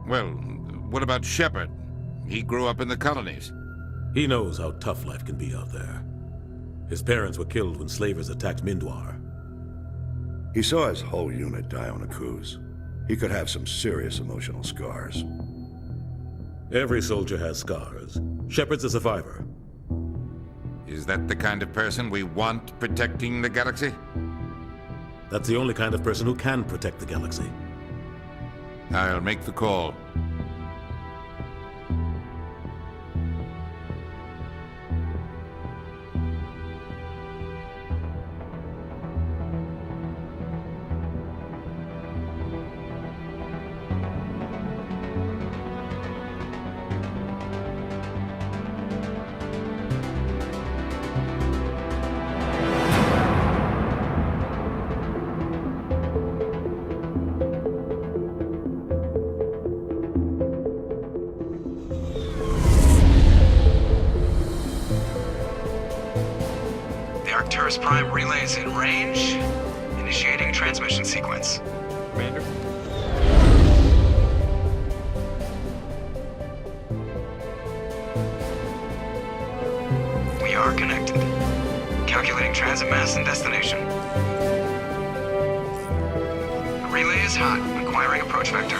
Well, what about Shepard? He grew up in the colonies. He knows how tough life can be out there. His parents were killed when slavers attacked Mindwar. He saw his whole unit die on a cruise. He could have some serious emotional scars. Every soldier has scars. Shepard's a survivor. Is that the kind of person we want protecting the galaxy? That's the only kind of person who can protect the galaxy. I'll make the call. Arcturus Prime relays in range. Initiating transmission sequence. Commander? We are connected. Calculating transit mass and destination. The relay is hot. Acquiring approach vector.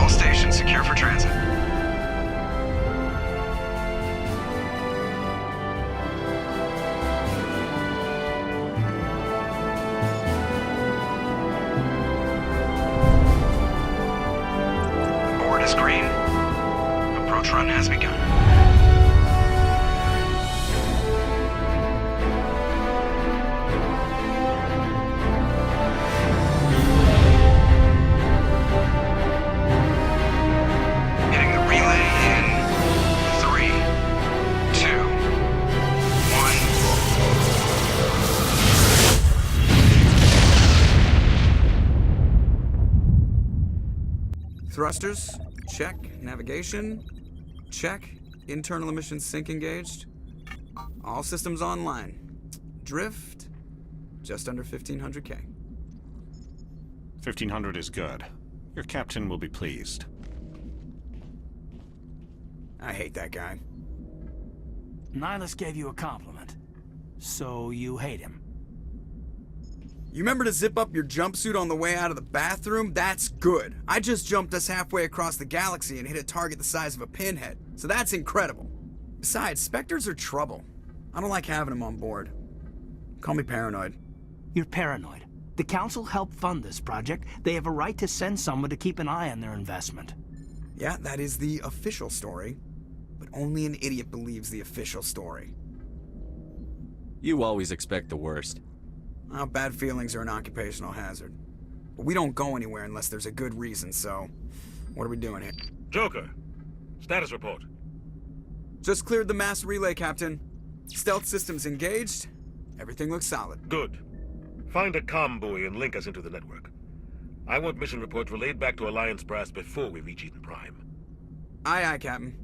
All stations secure for transit. Green. Approach run has begun. Hitting the relay in 3, 2, 1. Thrusters. Check. Navigation. Check. Internal emissions sync engaged. All systems online. Drift. Just under 1,500K. 1,500 is good. Your captain will be pleased. I hate that guy. Nihilus gave you a compliment. So you hate him. You remember to zip up your jumpsuit on the way out of the bathroom? That's good. I just jumped us halfway across the galaxy and hit a target the size of a pinhead. So that's incredible. Besides, Spectres are trouble. I don't like having them on board. Call me paranoid. You're paranoid. The Council helped fund this project. They have a right to send someone to keep an eye on their investment. Yeah, that is the official story. But only an idiot believes the official story. You always expect the worst. Well, bad feelings are an occupational hazard. But we don't go anywhere unless there's a good reason, so... what are we doing here? Joker, status report. Just cleared the mass relay, Captain. Stealth systems engaged. Everything looks solid. Good. Find a comm buoy and link us into the network. I want mission reports relayed back to Alliance Brass before we reach Eden Prime. Aye, aye, Captain.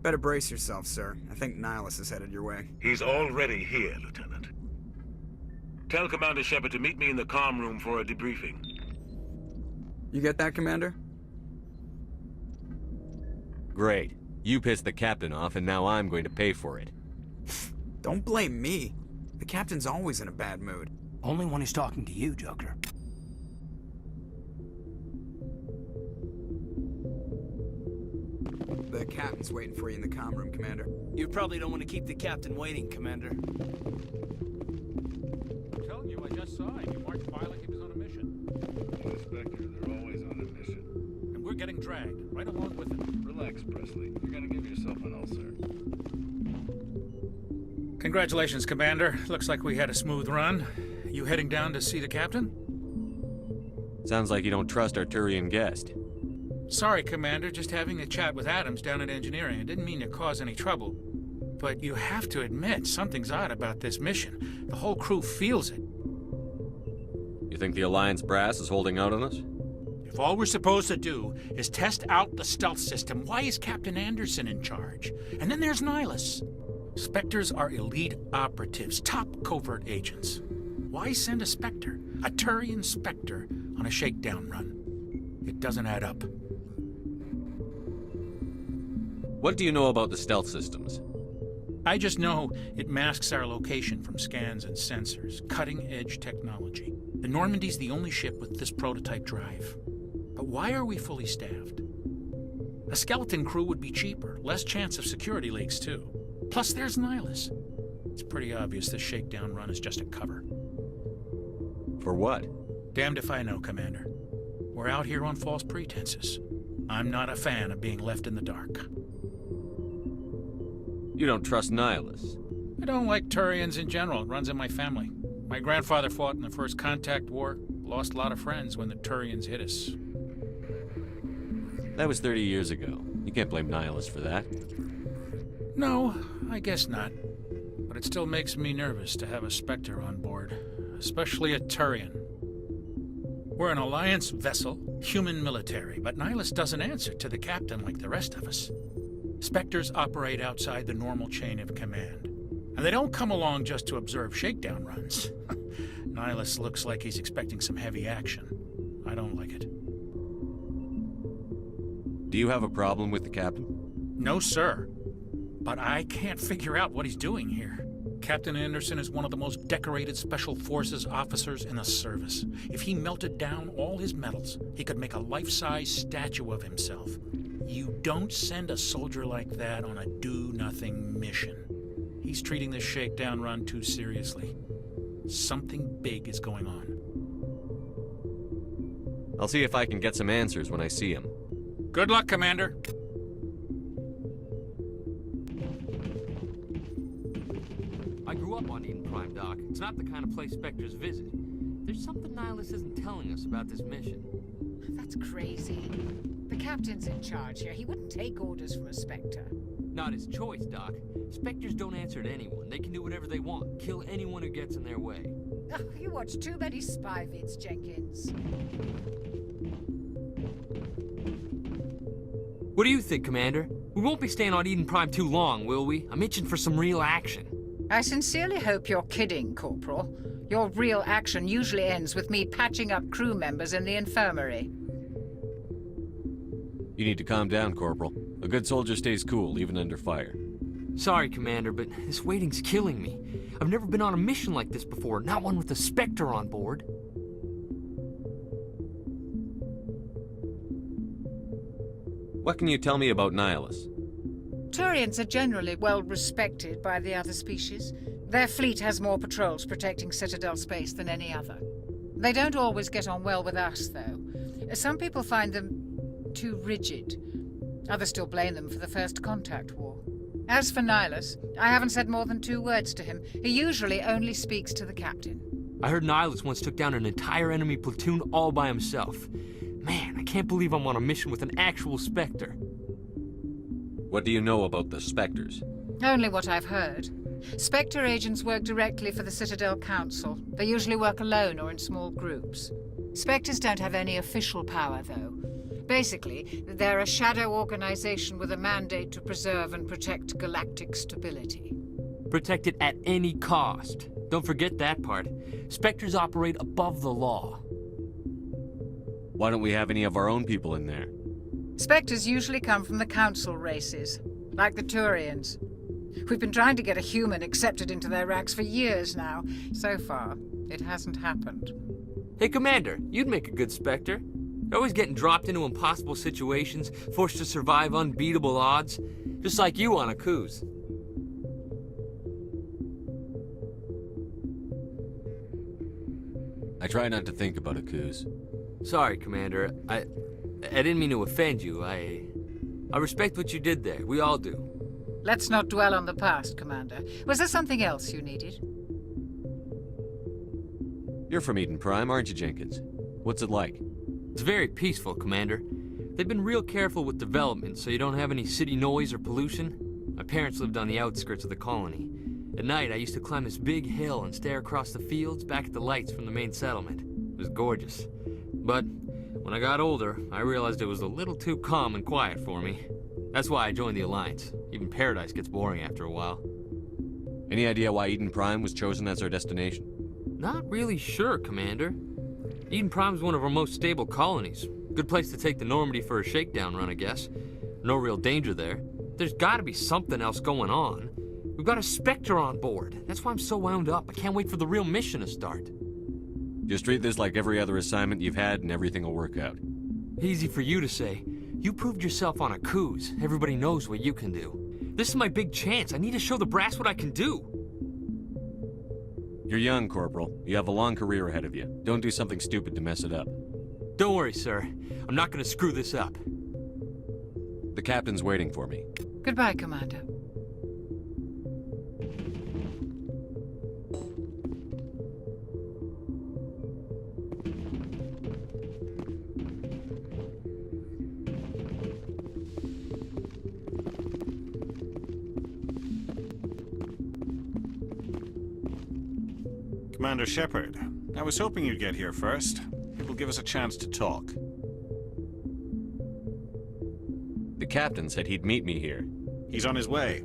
Better brace yourself, sir. I think Nihilus is headed your way. He's already here, Lieutenant. Tell Commander Shepard to meet me in the comm room for a debriefing. You get that, Commander? Great. You pissed the captain off, and now I'm going to pay for it. Don't blame me. The Captain's always in a bad mood. Only when he's talking to you, Joker. The Captain's waiting for you in the comm room, Commander. You probably don't want to keep the Captain waiting, Commander. I'm telling you, I just saw him. You marked by like he was on a mission. Inspector, they're always on a mission. And we're getting dragged, right along with him. Relax, Presley. You're gonna give yourself an ulcer. Congratulations, Commander. Looks like we had a smooth run. You heading down to see the captain? Sounds like you don't trust our Turian guest. Sorry, Commander. Just having a chat with Adams down at engineering. I didn't mean to cause any trouble. But you have to admit, something's odd about this mission. The whole crew feels it. You think the Alliance brass is holding out on us? If all we're supposed to do is test out the stealth system, why is Captain Anderson in charge? And then there's Nihilus. Spectres are elite operatives, top covert agents. Why send a Spectre, a Turian Spectre, on a shakedown run? It doesn't add up. What do you know about the stealth systems? I just know it masks our location from scans and sensors. Cutting-edge technology. The Normandy's the only ship with this prototype drive. But why are we fully staffed? A skeleton crew would be cheaper, less chance of security leaks too. Plus there's Nihilus. It's pretty obvious this shakedown run is just a cover. For what? Damned if I know, Commander. We're out here on false pretenses. I'm not a fan of being left in the dark. You don't trust Nihilus. I don't like Turians in general. It runs in my family. My grandfather fought in the First Contact War. Lost a lot of friends when the Turians hit us. That was 30 years ago. You can't blame Nihilus for that. No, I guess not. But it still makes me nervous to have a Spectre on board. Especially a Turian. We're an Alliance vessel, human military, but Nihilus doesn't answer to the captain like the rest of us. Spectres operate outside the normal chain of command. And they don't come along just to observe shakedown runs. Nihilus looks like he's expecting some heavy action. I don't like it. Do you have a problem with the captain? No, sir. But I can't figure out what he's doing here. Captain Anderson is one of the most decorated Special Forces officers in the service. If he melted down all his medals, he could make a life-size statue of himself. You don't send a soldier like that on a do-nothing mission. He's treating this shakedown run too seriously. Something big is going on. I'll see if I can get some answers when I see him. Good luck, Commander. I grew up on Eden Prime, Doc. It's not the kind of place Spectres visit. There's something Nihilus isn't telling us about this mission. That's crazy. The captain's in charge here. He wouldn't take orders from a Spectre. Not his choice, Doc. Spectres don't answer to anyone. They can do whatever they want. Kill anyone who gets in their way. Oh, you watch too many spy vids, Jenkins. What do you think, Commander? We won't be staying on Eden Prime too long, will we? I'm itching for some real action. I sincerely hope you're kidding, Corporal. Your real action usually ends with me patching up crew members in the infirmary. You need to calm down, Corporal. A good soldier stays cool, even under fire. Sorry, Commander, but this waiting's killing me. I've never been on a mission like this before, not one with a Spectre on board. What can you tell me about Nihilus? Turians are generally well respected by the other species. Their fleet has more patrols protecting Citadel space than any other. They don't always get on well with us, though. Some people find them too rigid. Others still blame them for the First Contact War. As for Nihilus, I haven't said more than 2 words to him. He usually only speaks to the captain. I heard Nihilus once took down an entire enemy platoon all by himself. Man, I can't believe I'm on a mission with an actual Spectre. What do you know about the Spectres? Only what I've heard. Spectre agents work directly for the Citadel Council. They usually work alone or in small groups. Spectres don't have any official power, though. Basically, they're a shadow organization with a mandate to preserve and protect galactic stability. Protect it at any cost. Don't forget that part. Spectres operate above the law. Why don't we have any of our own people in there? Spectres usually come from the Council races, like the Turians. We've been trying to get a human accepted into their ranks for years now. So far, it hasn't happened. Hey, Commander, you'd make a good Spectre. You're always getting dropped into impossible situations, forced to survive unbeatable odds, just like you on a cruise. I try not to think about Akuz. Sorry, Commander. I didn't mean to offend you. I respect what you did there. We all do. Let's not dwell on the past, Commander. Was there something else you needed? You're from Eden Prime, aren't you, Jenkins? What's it like? It's very peaceful, Commander. They've been real careful with development, so you don't have any city noise or pollution. My parents lived on the outskirts of the colony. At night, I used to climb this big hill and stare across the fields back at the lights from the main settlement. It was gorgeous. But when I got older, I realized it was a little too calm and quiet for me. That's why I joined the Alliance. Even Paradise gets boring after a while. Any idea why Eden Prime was chosen as our destination? Not really sure, Commander. Eden Prime's one of our most stable colonies. Good place to take the Normandy for a shakedown run, I guess. No real danger there. There's gotta be something else going on. We've got a Spectre on board. That's why I'm so wound up. I can't wait for the real mission to start. Just treat this like every other assignment you've had and everything will work out. Easy for you to say. You proved yourself on a cruise. Everybody knows what you can do. This is my big chance. I need to show the brass what I can do. You're young, Corporal. You have a long career ahead of you. Don't do something stupid to mess it up. Don't worry, sir. I'm not gonna screw this up. The captain's waiting for me. Goodbye, Commander. Commander Shepard, I was hoping you'd get here first. It will give us a chance to talk. The captain said he'd meet me here. He's on his way.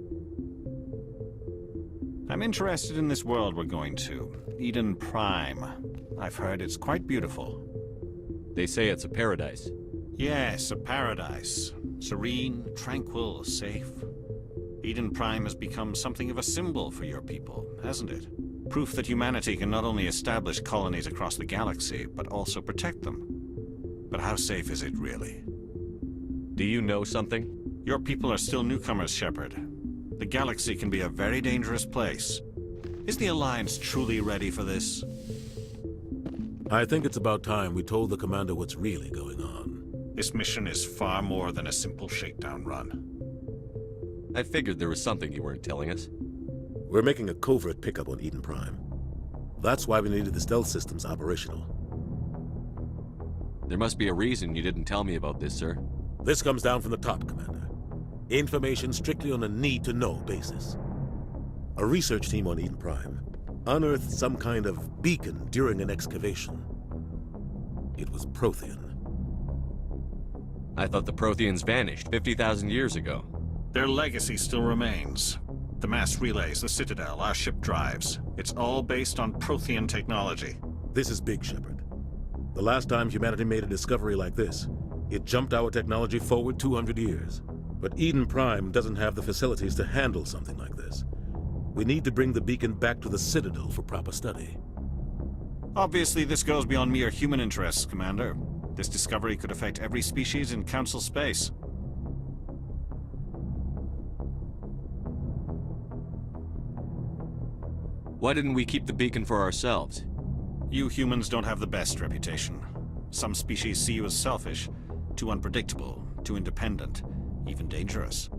I'm interested in this world we're going to, Eden Prime. I've heard it's quite beautiful. They say it's a paradise. Yes, a paradise. Serene, tranquil, safe. Eden Prime has become something of a symbol for your people, hasn't it? Proof that humanity can not only establish colonies across the galaxy, but also protect them. But how safe is it really? Do you know something? Your people are still newcomers, Shepard. The galaxy can be a very dangerous place. Is the Alliance truly ready for this? I think it's about time we told the Commander what's really going on. This mission is far more than a simple shakedown run. I figured there was something you weren't telling us. We're making a covert pickup on Eden Prime. That's why we needed the stealth systems operational. There must be a reason you didn't tell me about this, sir. This comes down from the top, Commander. Information strictly on a need-to-know basis. A research team on Eden Prime unearthed some kind of beacon during an excavation. It was Prothean. I thought the Protheans vanished 50,000 years ago. Their legacy still remains. The mass relays, the Citadel, our ship drives. It's all based on Prothean technology. This is big, Shepard. The last time humanity made a discovery like this, it jumped our technology forward 200 years. But Eden Prime doesn't have the facilities to handle something like this. We need to bring the beacon back to the Citadel for proper study. Obviously, this goes beyond mere human interests, Commander. This discovery could affect every species in Council space. Why didn't we keep the beacon for ourselves? You humans don't have the best reputation. Some species see you as selfish, too unpredictable, too independent, even dangerous.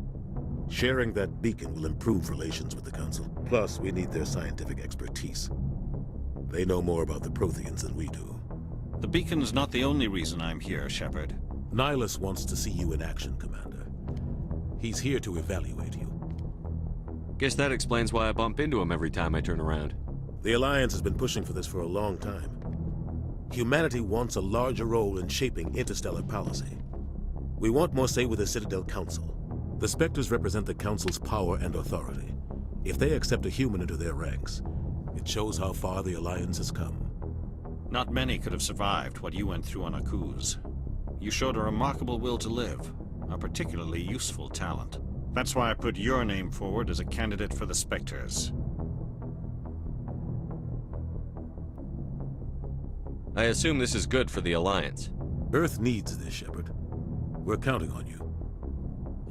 Sharing that beacon will improve relations with the Council. Plus, we need their scientific expertise. They know more about the Protheans than we do. The beacon's not the only reason I'm here, Shepard. Nihilus wants to see you in action, Commander. He's here to evaluate you. Guess that explains why I bump into him every time I turn around. The Alliance has been pushing for this for a long time. Humanity wants a larger role in shaping interstellar policy. We want more say with the Citadel Council. The Spectres represent the Council's power and authority. If they accept a human into their ranks, it shows how far the Alliance has come. Not many could have survived what you went through on Akuz. You showed a remarkable will to live, a particularly useful talent. That's why I put your name forward as a candidate for the Spectres. I assume this is good for the Alliance. Earth needs this, Shepard. We're counting on you.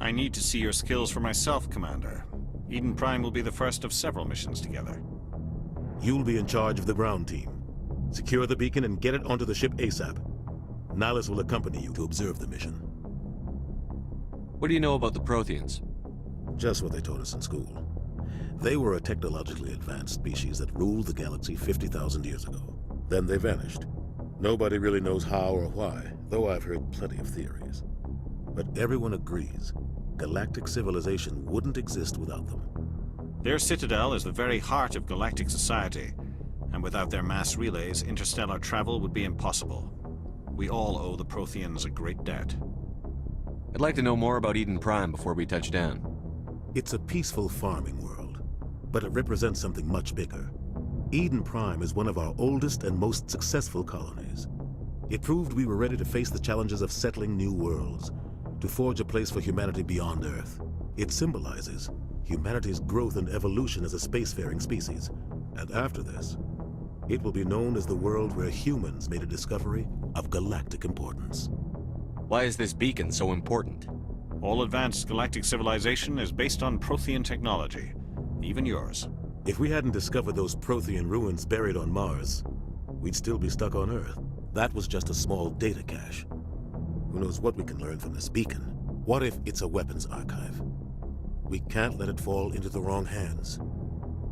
I need to see your skills for myself, Commander. Eden Prime will be the first of several missions together. You'll be in charge of the ground team. Secure the beacon and get it onto the ship ASAP. Nihilus will accompany you to observe the mission. What do you know about the Protheans? Just what they taught us in school. They were a technologically advanced species that ruled the galaxy 50,000 years ago. Then they vanished. Nobody really knows how or why, though I've heard plenty of theories. But everyone agrees, galactic civilization wouldn't exist without them. Their citadel is the very heart of galactic society, and without their mass relays, interstellar travel would be impossible. We all owe the Protheans a great debt. I'd like to know more about Eden Prime before we touch down. It's a peaceful farming world, but it represents something much bigger. Eden Prime is one of our oldest and most successful colonies. It proved we were ready to face the challenges of settling new worlds, to forge a place for humanity beyond Earth. It symbolizes humanity's growth and evolution as a spacefaring species. And after this, it will be known as the world where humans made a discovery of galactic importance. Why is this beacon so important? All advanced galactic civilization is based on Prothean technology, even yours. If we hadn't discovered those Prothean ruins buried on Mars, we'd still be stuck on Earth. That was just a small data cache. Who knows what we can learn from this beacon? What if it's a weapons archive? We can't let it fall into the wrong hands.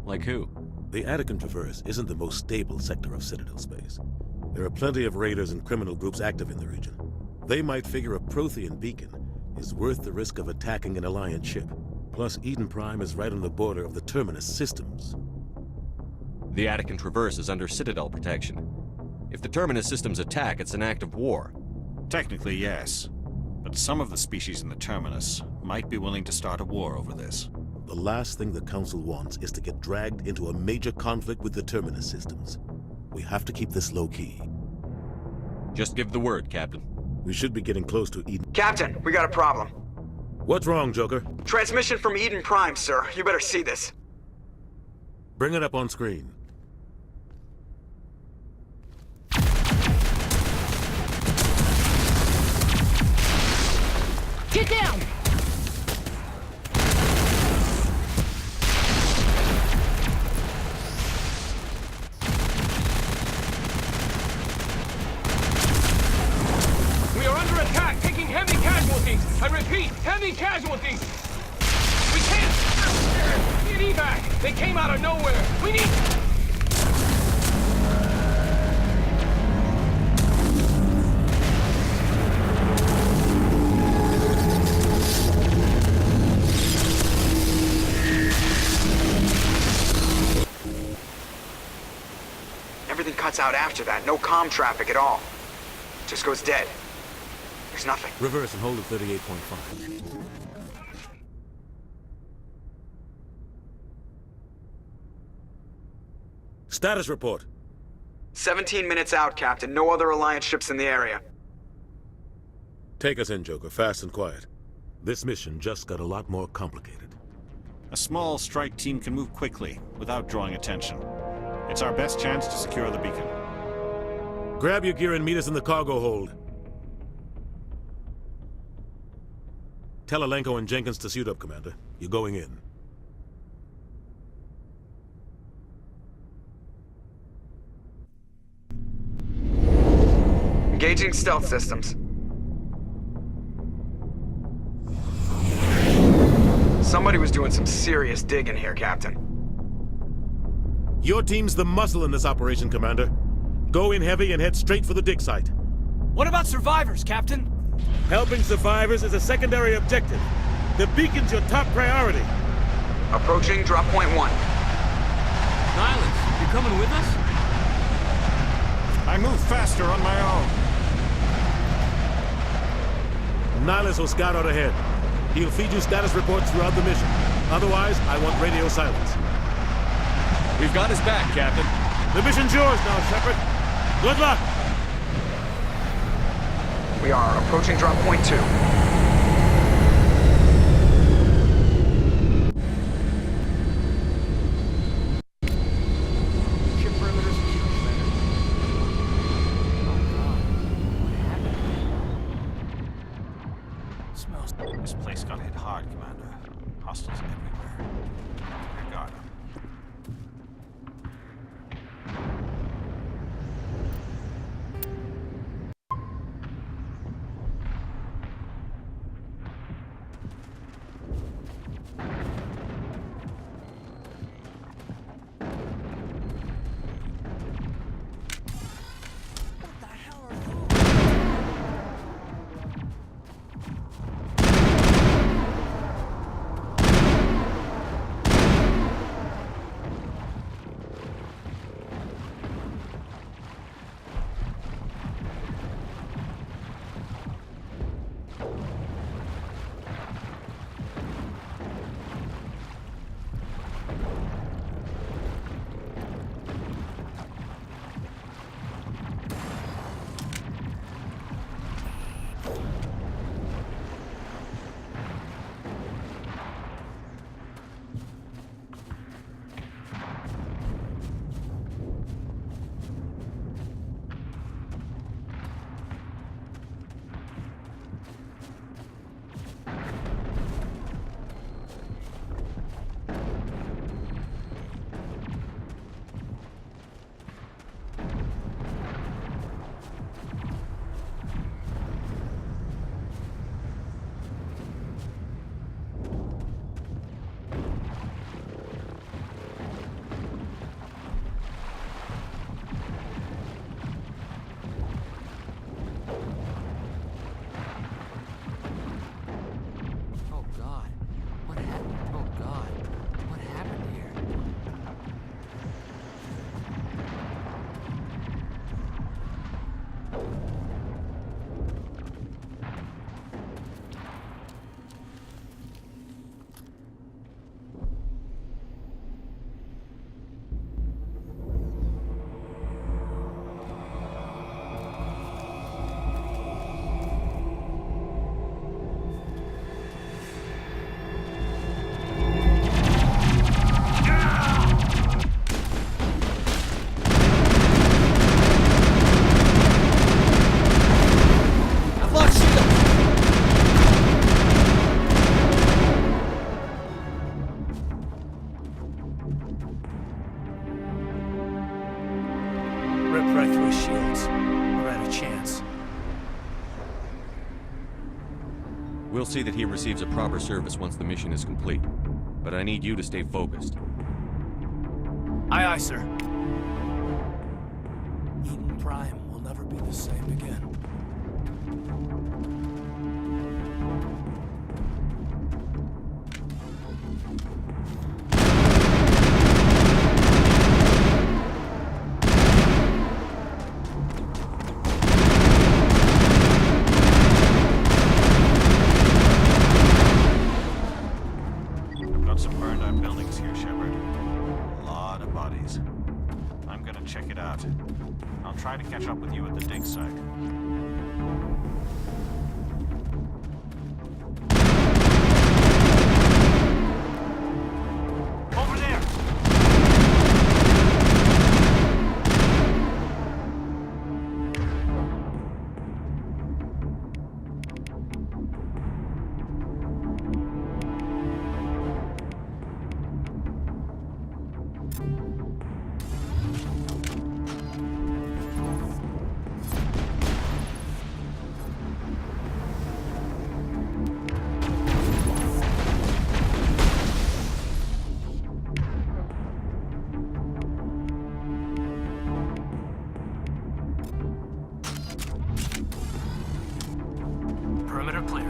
Like who? The Attican Traverse isn't the most stable sector of Citadel space. There are plenty of raiders and criminal groups active in the region. They might figure a Prothean beacon is worth the risk of attacking an Alliance ship. Plus, Eden Prime is right on the border of the Terminus systems. The Attican Traverse is under Citadel protection. If the Terminus systems attack, it's an act of war. Technically, yes. But some of the species in the Terminus might be willing to start a war over this. The last thing the Council wants is to get dragged into a major conflict with the Terminus systems. We have to keep this low-key. Just give the word, Captain. We should be getting close to Eden. Captain, we got a problem. What's wrong, Joker? Transmission from Eden Prime, sir. You better see this. Bring it up on screen. Get down! We are under attack, taking heavy casualties. I repeat, heavy casualties. We can't get evac. They came out of nowhere. We need... Everything cuts out after that. No comm traffic at all. Just goes dead. There's nothing. Reverse and hold at 38.5. Status report. 17 minutes out, Captain. No other Alliance ships in the area. Take us in, Joker, fast and quiet. This mission just got a lot more complicated. A small strike team can move quickly, without drawing attention. It's our best chance to secure the beacon. Grab your gear and meet us in the cargo hold. Tell Alenko and Jenkins to suit up, Commander. You're going in. Engaging stealth systems. Somebody was doing some serious digging here, Captain. Your team's the muscle in this operation, Commander. Go in heavy and head straight for the dig site. What about survivors, Captain? Helping survivors is a secondary objective. The beacon's your top priority. Approaching drop point 1. Nihilus, you coming with us? I move faster on my own. Nihilus will scout out ahead. He'll feed you status reports throughout the mission. Otherwise, I want radio silence. We've got his back, Captain. The mission's yours now, Shepard. Good luck! We are approaching drop point 2. This place got hit hard, Commander. Hostiles everywhere. I got them. rip right through his shields. Never had a chance. We'll see that he receives a proper service once the mission is complete. But I need you to stay focused. Aye, aye, sir. Eden Prime will never be the same again. I've got some burned out buildings here, Shepard. A lot of bodies. I'm gonna check it out. I'll try to catch up with you at the dig site. Over there! Perimeter clear.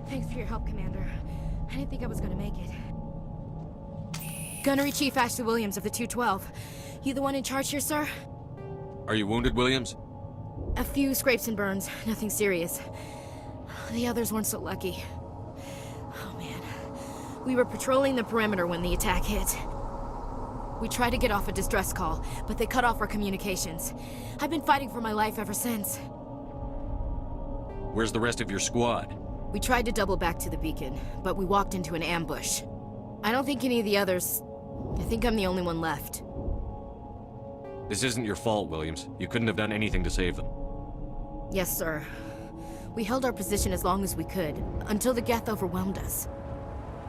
Thanks for your help, Commander. I didn't think I was gonna make it. Gunnery Chief Ashley Williams of the 212. You the one in charge here, sir? Are you wounded, Williams? A few scrapes and burns, nothing serious. The others weren't so lucky. Oh man. We were patrolling the perimeter when the attack hit. We tried to get off a distress call, but they cut off our communications. I've been fighting for my life ever since. Where's the rest of your squad? We tried to double back to the beacon, but we walked into an ambush. I don't think any of the others... I think I'm the only one left. This isn't your fault, Williams. You couldn't have done anything to save them. Yes, sir. We held our position as long as we could, until the Geth overwhelmed us.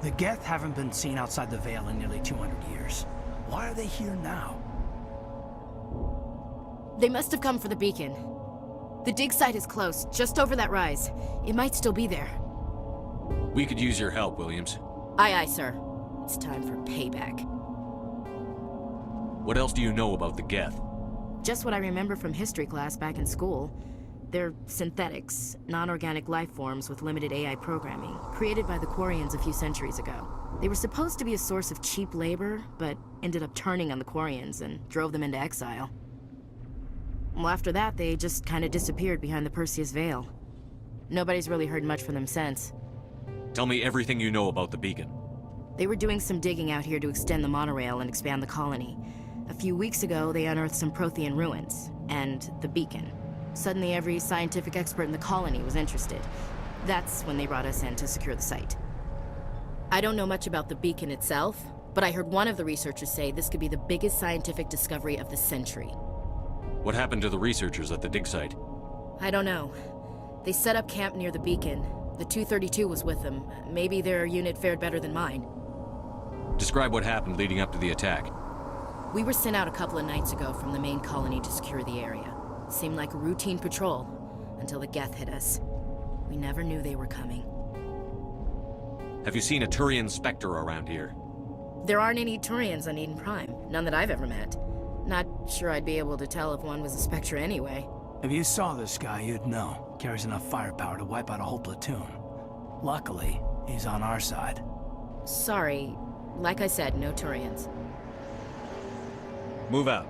The Geth haven't been seen outside the Veil in nearly 200 years. Why are they here now? They must have come for the beacon. The dig site is close, just over that rise. It might still be there. We could use your help, Williams. Aye, aye, sir. It's time for payback. What else do you know about the Geth? Just what I remember from history class back in school. They're synthetics, non-organic life forms with limited AI programming, created by the Quarians a few centuries ago. They were supposed to be a source of cheap labor, but ended up turning on the Quarians and drove them into exile. Well, after that, they just kind of disappeared behind the Perseus Veil. Nobody's really heard much from them since. Tell me everything you know about the beacon. They were doing some digging out here to extend the monorail and expand the colony. A few weeks ago, they unearthed some Prothean ruins, and the beacon. Suddenly, every scientific expert in the colony was interested. That's when they brought us in to secure the site. I don't know much about the beacon itself, but I heard one of the researchers say this could be the biggest scientific discovery of the century. What happened to the researchers at the dig site? I don't know. They set up camp near the beacon. The 232 was with them. Maybe their unit fared better than mine. Describe what happened leading up to the attack. We were sent out a couple of nights ago from the main colony to secure the area. Seemed like a routine patrol, until the Geth hit us. We never knew they were coming. Have you seen a Turian Spectre around here? There aren't any Turians on Eden Prime. None that I've ever met. Not sure I'd be able to tell if one was a Spectre anyway. If you saw this guy, you'd know. Carries enough firepower to wipe out a whole platoon. Luckily, He's on our side. Sorry. Like I said, no Turians. Move out.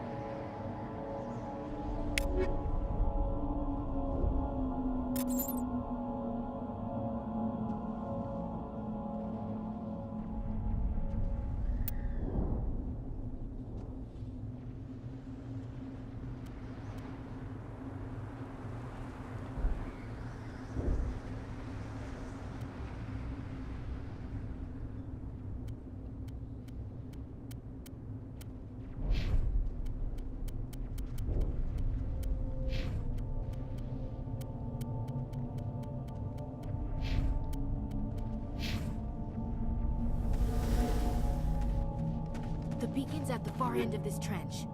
The beacon's at the far end of this trench.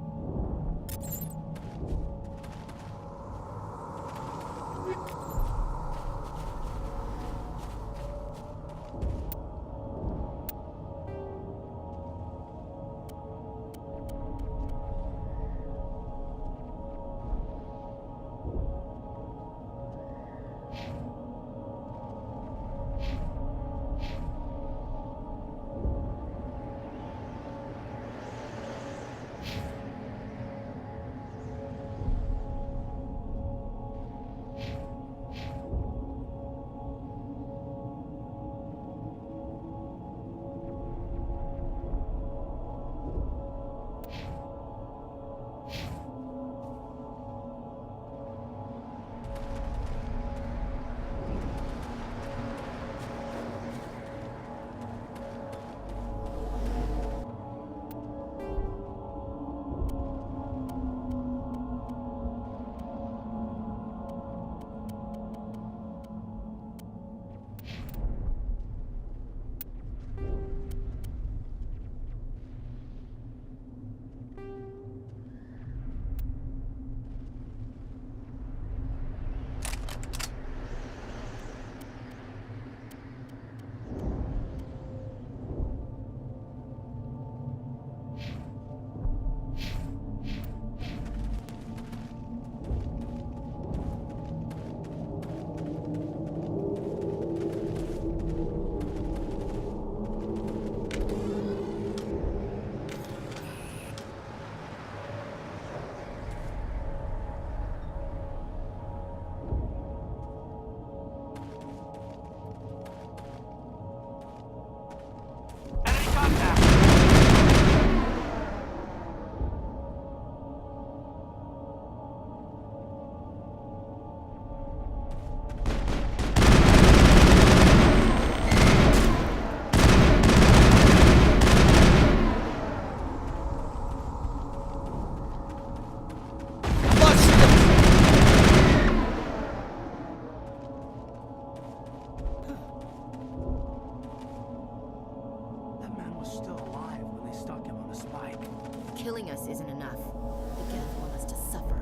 Killing us isn't enough. The Geth want us to suffer.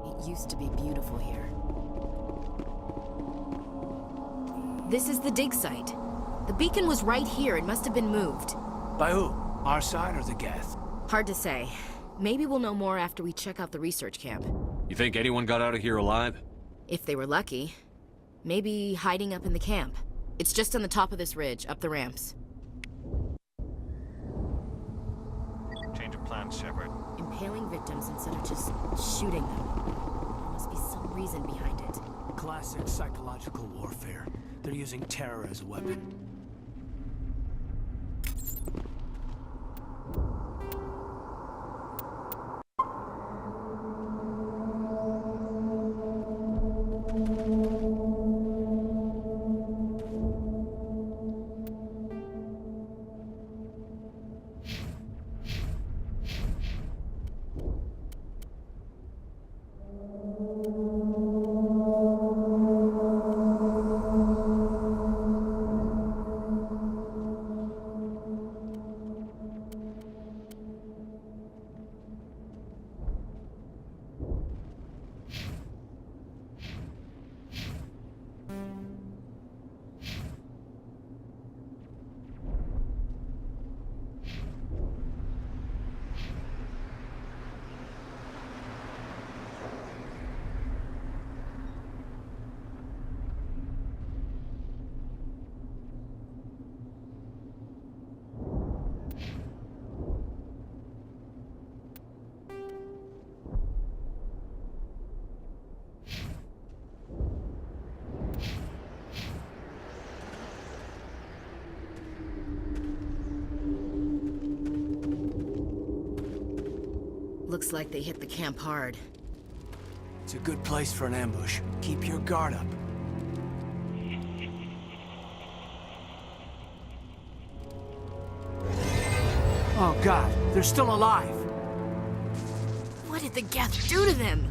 It used to be beautiful here. This is the dig site. The beacon was right here. It must have been moved. By who? Our side or the Geth? Hard to say. Maybe we'll know more after we check out the research camp. You think anyone got out of here alive? If they were lucky. Maybe hiding up in the camp. It's just on the top of this ridge, up the ramps. Change of plans, Shepard. Impaling victims instead of just shooting them. There must be some reason behind it. Classic psychological warfare. They're using terror as a weapon. Looks like they hit the camp hard. It's a good place for an ambush. Keep your guard up. Oh God, they're still alive! What did the Geth do to them?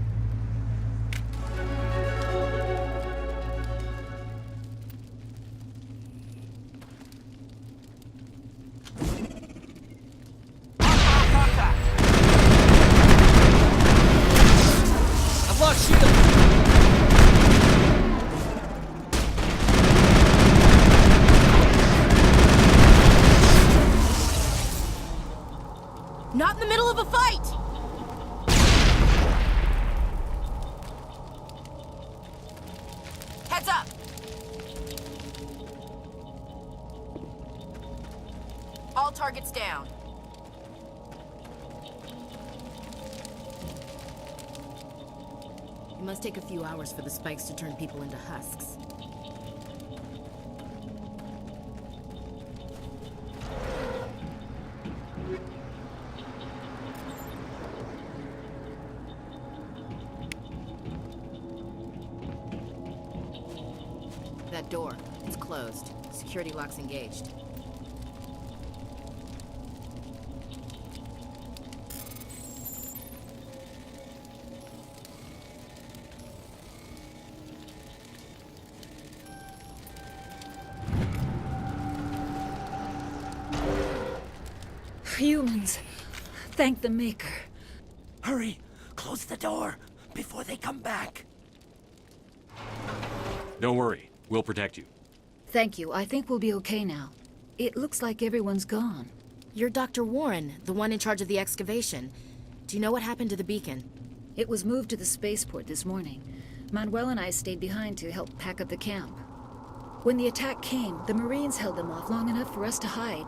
I've lost shield! Not in the middle of a fight! Heads up! All targets down. It must take a few hours for the spikes to turn people into husks. That door, it's closed. Security lock's engaged. Humans. Thank the Maker. Hurry! Close the door before they come back. Don't worry. We'll protect you. Thank you. I think we'll be okay now. It looks like everyone's gone. You're Dr. Warren, the one in charge of the excavation. Do you know what happened to the beacon? It was moved to the spaceport this morning. Manuel and I stayed behind to help pack up the camp. When the attack came, the Marines held them off long enough for us to hide.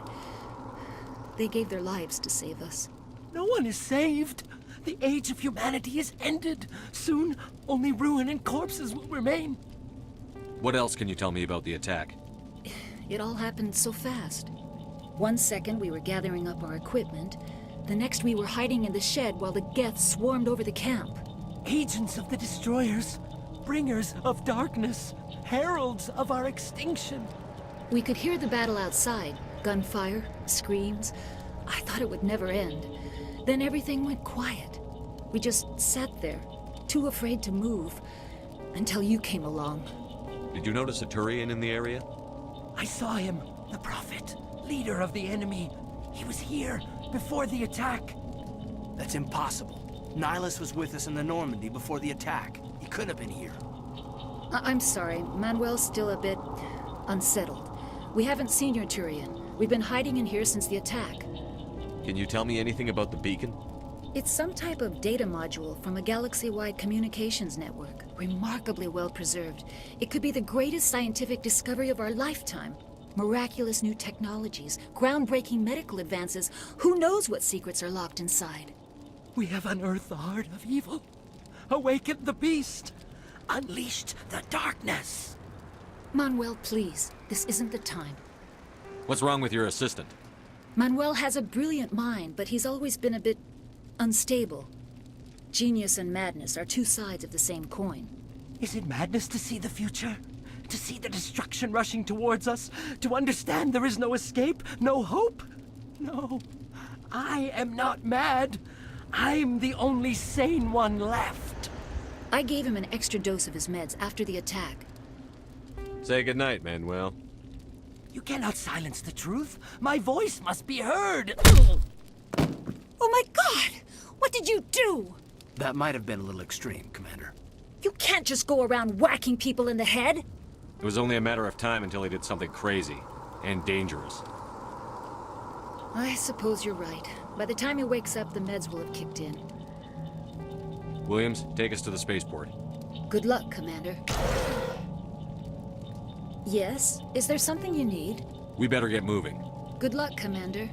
They gave their lives to save us. No one is saved. The age of humanity is ended. Soon, only ruin and corpses will remain. What else can you tell me about the attack? It all happened so fast. 1 second we were gathering up our equipment. The next we were hiding in the shed while the Geth swarmed over the camp. Agents of the destroyers, bringers of darkness, heralds of our extinction. We could hear the battle outside. Gunfire, screams. I thought it would never end. Then everything went quiet. We just sat there, too afraid to move, until you came along. Did you notice a Turian in the area? I saw him, the Prophet, leader of the enemy. He was here before the attack. That's impossible. Nihilus was with us in the Normandy before the attack. He couldn't have been here. I'm sorry. Manuel's still a bit unsettled. We haven't seen your Turian. We've been hiding in here since the attack. Can you tell me anything about the beacon? It's some type of data module from a galaxy-wide communications network. Remarkably well preserved. It could be the greatest scientific discovery of our lifetime. Miraculous new technologies, groundbreaking medical advances. Who knows what secrets are locked inside? We have unearthed the heart of evil, awakened the beast, unleashed the darkness. Manuel, please. This isn't the time. What's wrong with your assistant? Manuel has a brilliant mind, but he's always been a bit unstable. Genius and madness are two sides of the same coin. Is it madness to see the future? To see the destruction rushing towards us? To understand there is no escape? No hope? No. I am not mad. I'm the only sane one left. I gave him an extra dose of his meds after the attack. Say goodnight, Manuel. You cannot silence the truth. My voice must be heard. Oh my God! What did you do? That might have been a little extreme, Commander. You can't just go around whacking people in the head. It was only a matter of time until he did something crazy and dangerous. I suppose you're right. By the time he wakes up, the meds will have kicked in. Williams, take us to the spaceport. Good luck, Commander. Yes? Is there something you need? We better get moving. Good luck, Commander.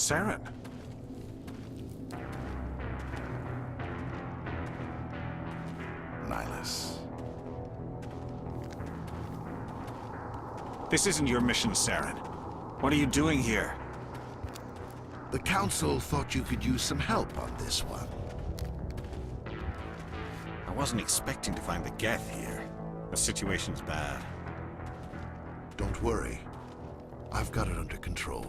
Saren. Nihilus. This isn't your mission, Saren. What are you doing here? The Council thought you could use some help on this one. I wasn't expecting to find the Geth here. The situation's bad. Don't worry. I've got it under control.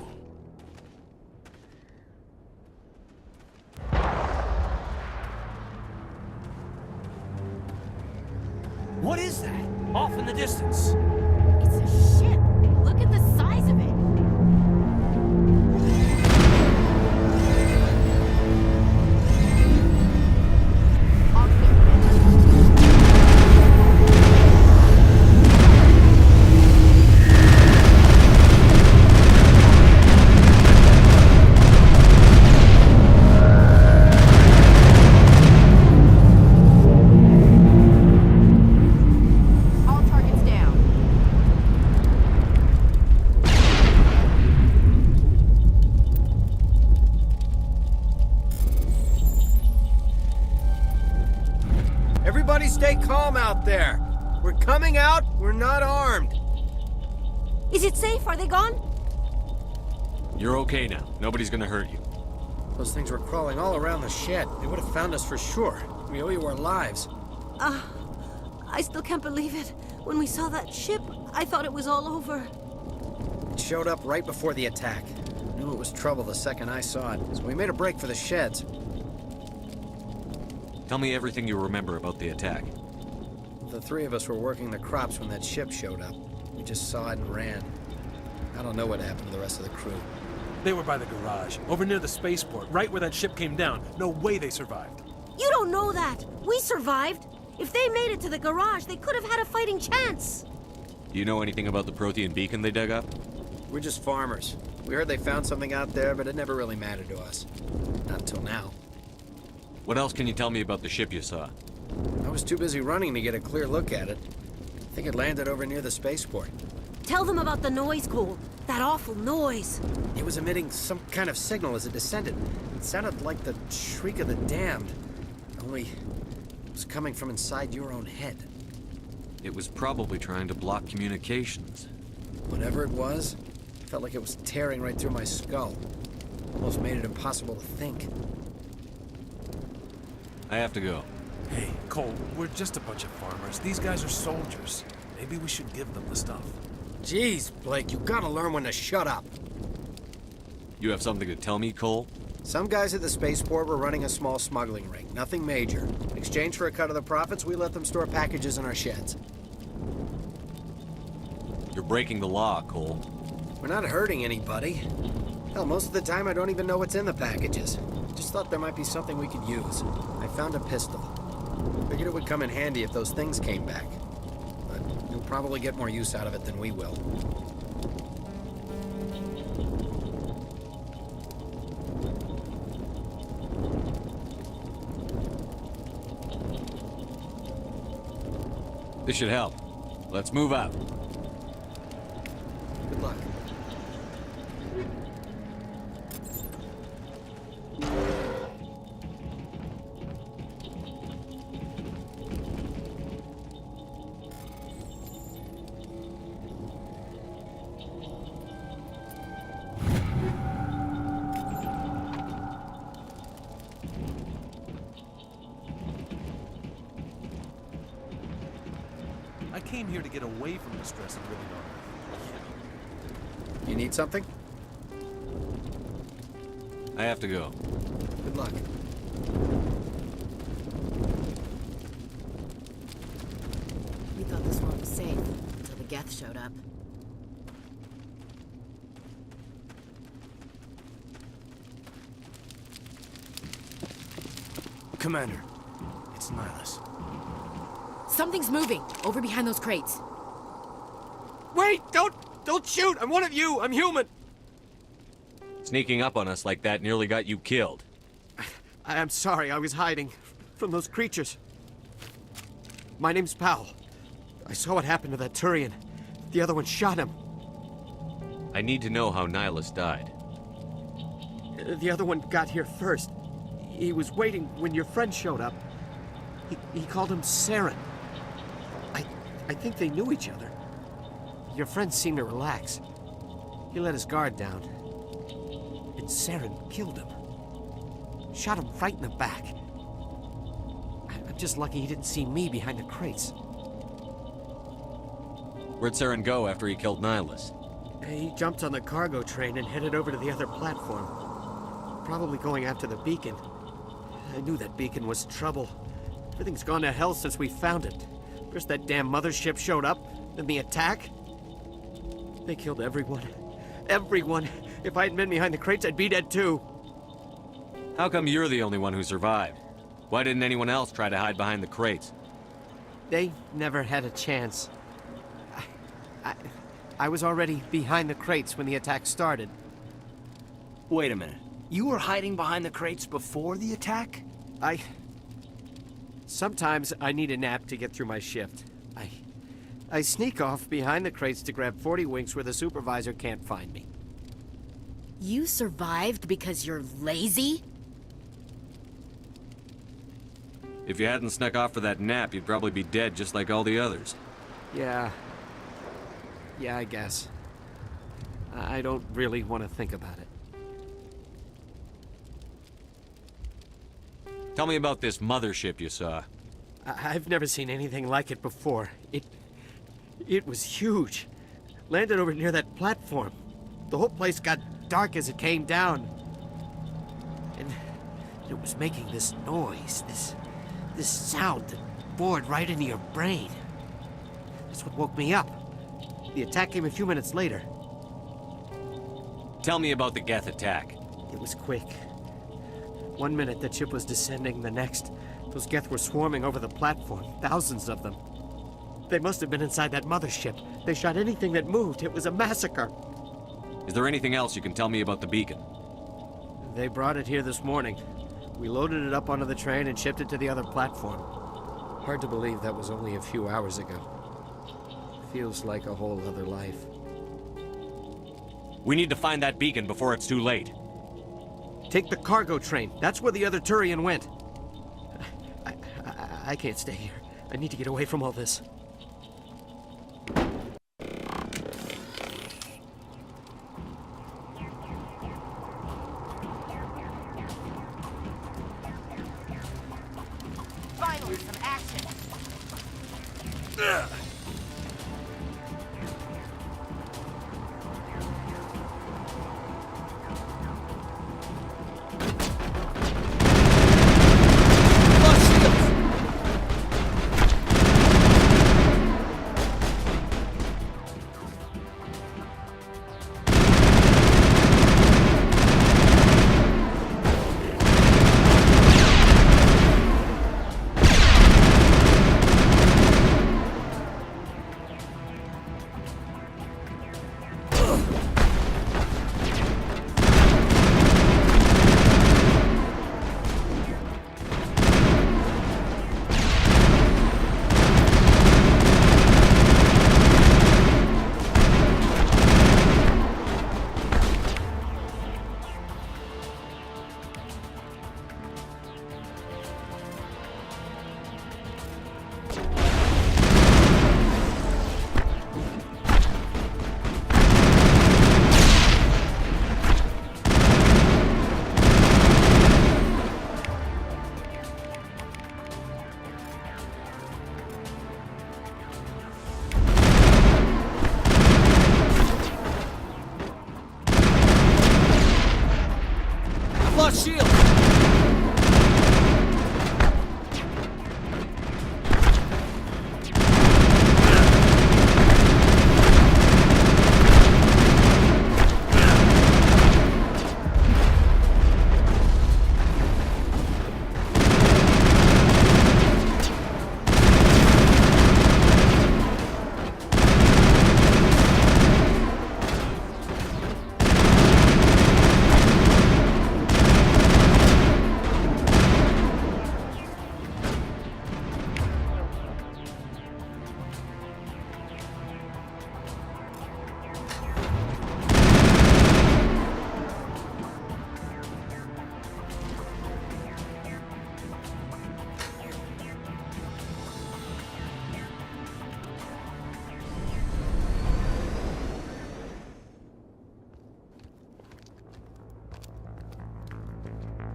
What is that? Off in the distance. It's a ship. Look at the size of it. Everybody stay calm out there. We're coming out, we're not armed. Is it safe? Are they gone? You're okay now. Nobody's gonna hurt you. Those things were crawling all around the shed. They would have found us for sure. We owe you our lives. I still can't believe it. When we saw that ship, I thought it was all over. It showed up right before the attack. Knew it was trouble the second I saw it, so we made a break for the sheds. Tell me everything you remember about the attack. The three of us were working the crops when that ship showed up. We just saw it and ran. I don't know what happened to the rest of the crew. They were by the garage, over near the spaceport, right where that ship came down. No way they survived. You don't know that. We survived. If they made it to the garage, they could have had a fighting chance. Do you know anything about the Prothean beacon they dug up? We're just farmers. We heard they found something out there, but it never really mattered to us. Not until now. What else can you tell me about the ship you saw? I was too busy running to get a clear look at it. I think it landed over near the spaceport. Tell them about the noise, Cole. That awful noise. It was emitting some kind of signal as it descended. It sounded like the shriek of the damned. Only it was coming from inside your own head. It was probably trying to block communications. Whatever it was, it felt like it was tearing right through my skull. Almost made it impossible to think. I have to go. Hey, Cole, we're just a bunch of farmers. These guys are soldiers. Maybe we should give them the stuff. Jeez, Blake, you gotta learn when to shut up. You have something to tell me, Cole? Some guys at the spaceport were running a small smuggling ring. Nothing major. In exchange for a cut of the profits, we let them store packages in our sheds. You're breaking the law, Cole. We're not hurting anybody. Hell, most of the time I don't even know what's in the packages. Just thought there might be something we could use. I found a pistol. Figured it would come in handy if those things came back. But you'll probably get more use out of it than we will. This should help. Let's move out. Good luck. I came here to get away from the stress of living on Earth. You need something? I have to go. Good luck. We thought this one was safe until the Geth showed up. Commander, it's Nihilus. Something's moving over behind those crates. Wait! Don't shoot! I'm one of you! I'm human! Sneaking up on us like that nearly got you killed. I'm sorry, I was hiding from those creatures. My name's Powell. I saw what happened to that Turian. The other one shot him. I need to know how Nihilus died. The other one got here first. He was waiting when your friend showed up. He called him Saren. I think they knew each other. Your friend seemed to relax. He let his guard down. And Saren killed him. Shot him right in the back. I'm just lucky he didn't see me behind the crates. Where'd Saren go after he killed Nihilus? He jumped on the cargo train and headed over to the other platform. Probably going after the beacon. I knew that beacon was trouble. Everything's gone to hell since we found it. First that damn mothership showed up, then the attack. They killed everyone. Everyone! If I hadn't been behind the crates, I'd be dead too. How come you're the only one who survived? Why didn't anyone else try to hide behind the crates? They never had a chance. I was already behind the crates when the attack started. Wait a minute. You were hiding behind the crates before the attack? Sometimes I need a nap to get through my shift. I sneak off behind the crates to grab 40 winks where the supervisor can't find me. You survived because you're lazy? If you hadn't snuck off for that nap, you'd probably be dead just like all the others. Yeah, I guess. I don't really want to think about it. Tell me about this mothership you saw. I've never seen anything like it before. It was huge. Landed over near that platform. The whole place got dark as it came down. And it was making this noise, this sound that bored right into your brain. That's what woke me up. The attack came a few minutes later. Tell me about the Geth attack. It was quick. 1 minute the ship was descending, the next, those Geth were swarming over the platform, thousands of them. They must have been inside that mothership. They shot anything that moved. It was a massacre. Is there anything else you can tell me about the beacon? They brought it here this morning. We loaded it up onto the train and shipped it to the other platform. Hard to believe that was only a few hours ago. Feels like a whole other life. We need to find that beacon before it's too late. Take the cargo train. That's where the other Turian went. I can't stay here. I need to get away from all this. Finally, some action.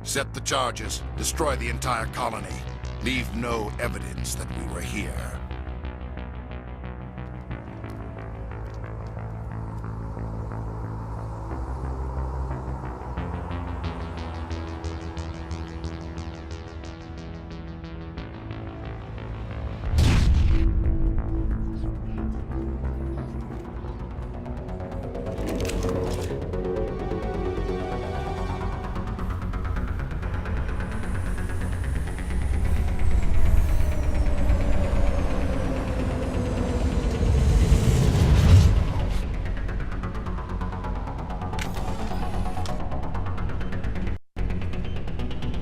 Set the charges. Destroy the entire colony. Leave no evidence that we were here.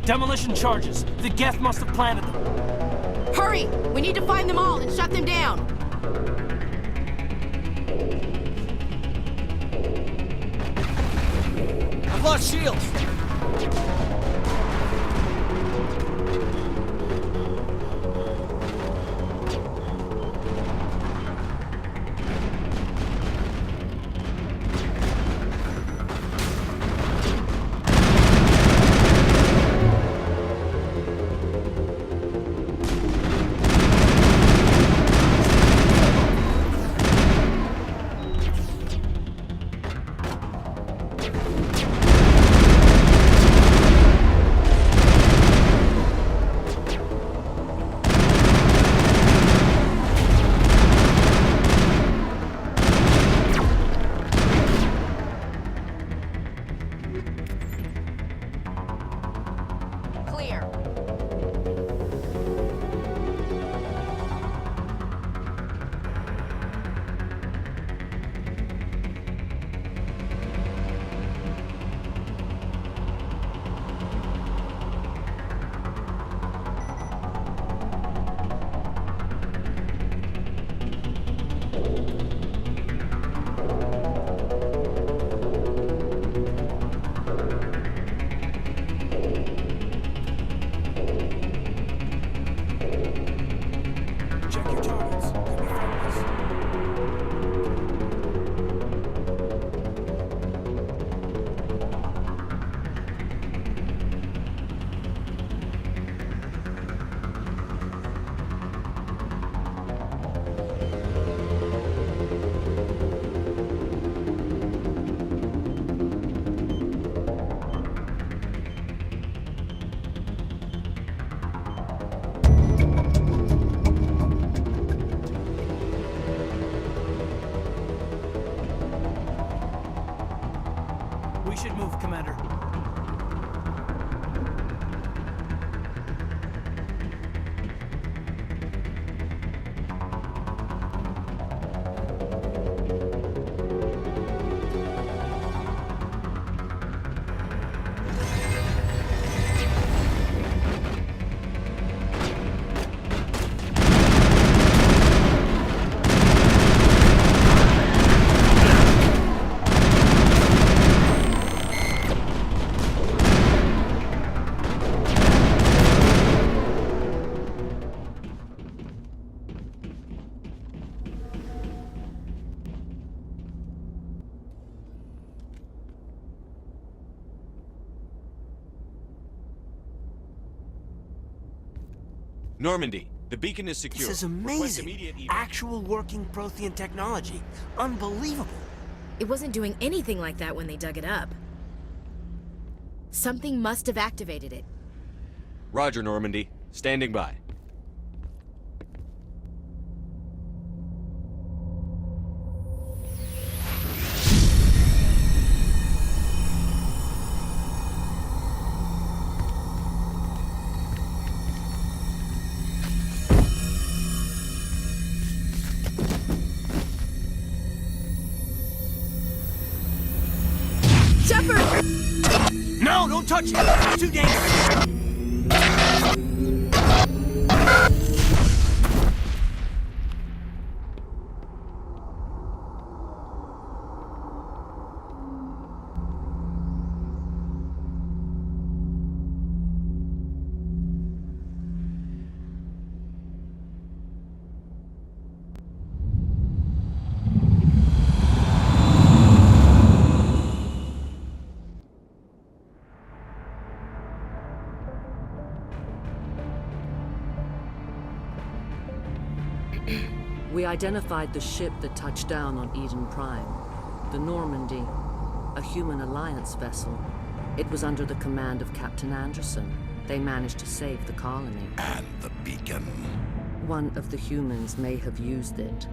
Demolition charges. The Geth must have planted them. Hurry! We need to find them all and shut them down! I've lost shields! We should move, Commander. Normandy, the beacon is secure. This is amazing. Actual working Prothean technology. Unbelievable. It wasn't doing anything like that when they dug it up. Something must have activated it. Roger, Normandy. Standing by. No, don't touch it! It's too dangerous! We identified the ship that touched down on Eden Prime. The Normandy, a human alliance vessel. It was under the command of Captain Anderson. They managed to save the colony. And the beacon. One of the humans may have used it.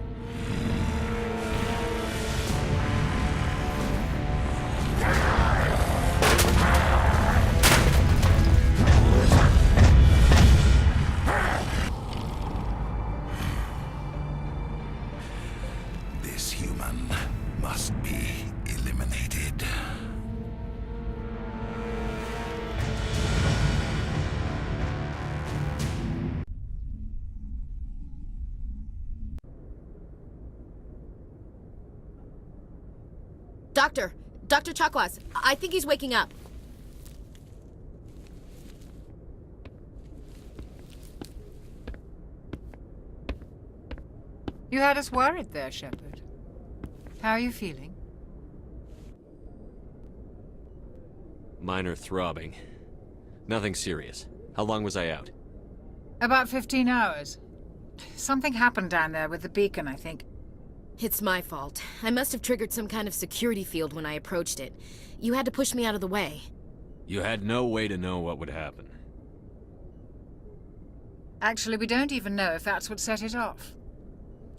This human must be eliminated. Dr. Chakwas, I think he's waking up. You had us worried there, Shepard. How are you feeling? Minor throbbing. Nothing serious. How long was I out? About 15 hours. Something happened down there with the beacon, I think. It's my fault. I must have triggered some kind of security field when I approached it. You had to push me out of the way. You had no way to know what would happen. Actually, we don't even know if that's what set it off.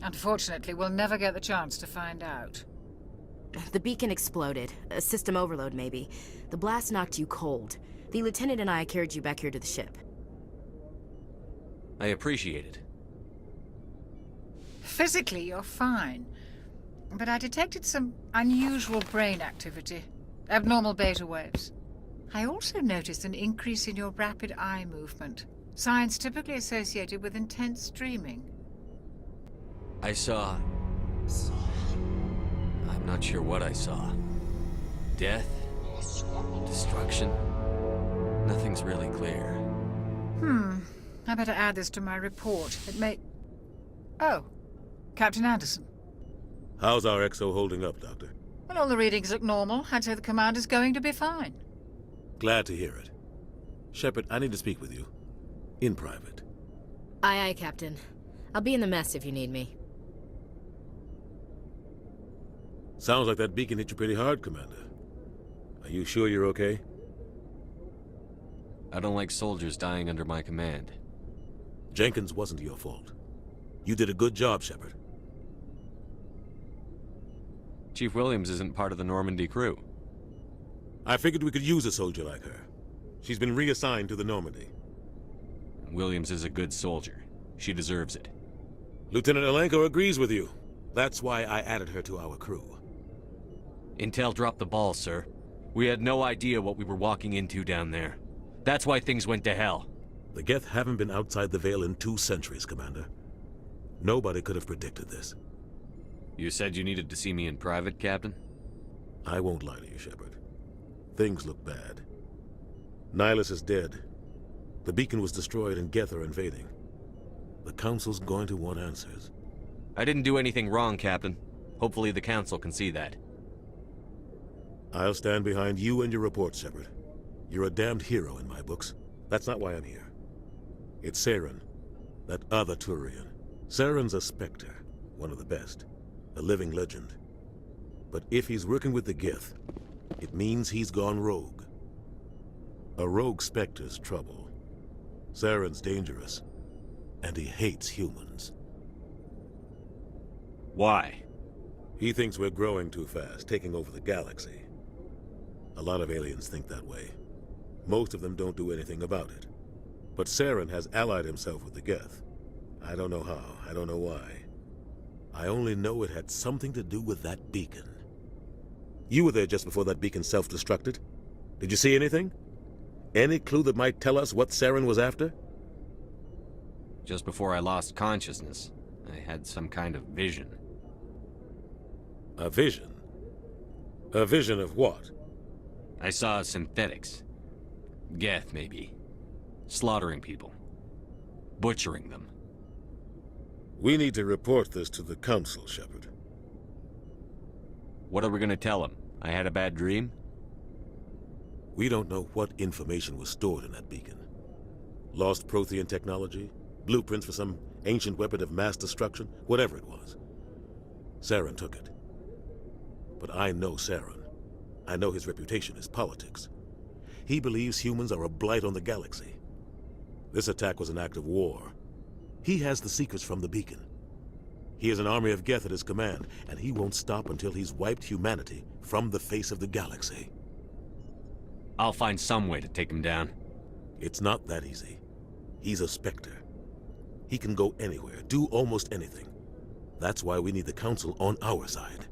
Unfortunately, we'll never get the chance to find out. The beacon exploded. A system overload, maybe. The blast knocked you cold. The lieutenant and I carried you back here to the ship. I appreciate it. Physically, you're fine. But I detected some unusual brain activity. Abnormal beta waves. I also noticed an increase in your rapid eye movement. Signs typically associated with intense dreaming. I saw... I'm not sure what I saw. Death? Destruction? Nothing's really clear. I better add this to my report. It may... Oh. Captain Anderson. How's our XO holding up, Doctor? Well, all the readings look normal. I'd say the commander's going to be fine. Glad to hear it. Shepard, I need to speak with you. In private. Aye, Captain. I'll be in the mess if you need me. Sounds like that beacon hit you pretty hard, Commander. Are you sure you're okay? I don't like soldiers dying under my command. Jenkins wasn't your fault. You did a good job, Shepard. Chief Williams isn't part of the Normandy crew. I figured we could use a soldier like her. She's been reassigned to the Normandy. Williams is a good soldier. She deserves it. Lieutenant Alenko agrees with you. That's why I added her to our crew. Intel dropped the ball, sir. We had no idea what we were walking into down there. That's why things went to hell. The Geth haven't been outside the Veil in 2 centuries, Commander. Nobody could have predicted this. You said you needed to see me in private, Captain? I won't lie to you, Shepard. Things look bad. Nihilus is dead. The beacon was destroyed and Geth are invading. The Council's going to want answers. I didn't do anything wrong, Captain. Hopefully the Council can see that. I'll stand behind you and your report, Shepard. You're a damned hero in my books. That's not why I'm here. It's Saren, that other Turian. Saren's a Spectre, one of the best. A living legend. But if he's working with the Geth, it means he's gone rogue. A rogue Spectre's trouble. Saren's dangerous, and he hates humans. Why? He thinks we're growing too fast, taking over the galaxy. A lot of aliens think that way. Most of them don't do anything about it. But Saren has allied himself with the Geth. I don't know how, I don't know why. I only know it had something to do with that beacon. You were there just before that beacon self-destructed. Did you see anything? Any clue that might tell us what Saren was after? Just before I lost consciousness, I had some kind of vision. A vision? A vision of what? I saw synthetics. Geth, maybe. Slaughtering people. Butchering them. We need to report this to the Council, Shepard. What are we gonna tell them? I had a bad dream? We don't know what information was stored in that beacon. Lost Prothean technology? Blueprints for some ancient weapon of mass destruction, whatever it was. Saren took it. But I know Saren. I know his reputation is politics. He believes humans are a blight on the galaxy. This attack was an act of war. He has the secrets from the beacon. He has an army of Geth at his command, and he won't stop until he's wiped humanity from the face of the galaxy. I'll find some way to take him down. It's not that easy. He's a Spectre. He can go anywhere, do almost anything. That's why we need the Council on our side.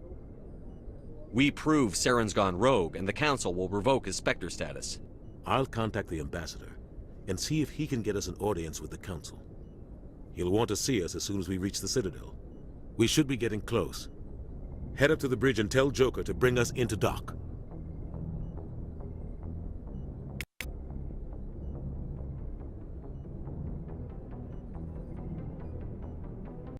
We prove Saren's gone rogue, and the Council will revoke his Spectre status. I'll contact the Ambassador and see if he can get us an audience with the Council. He'll want to see us as soon as we reach the Citadel. We should be getting close. Head up to the bridge and tell Joker to bring us into dock.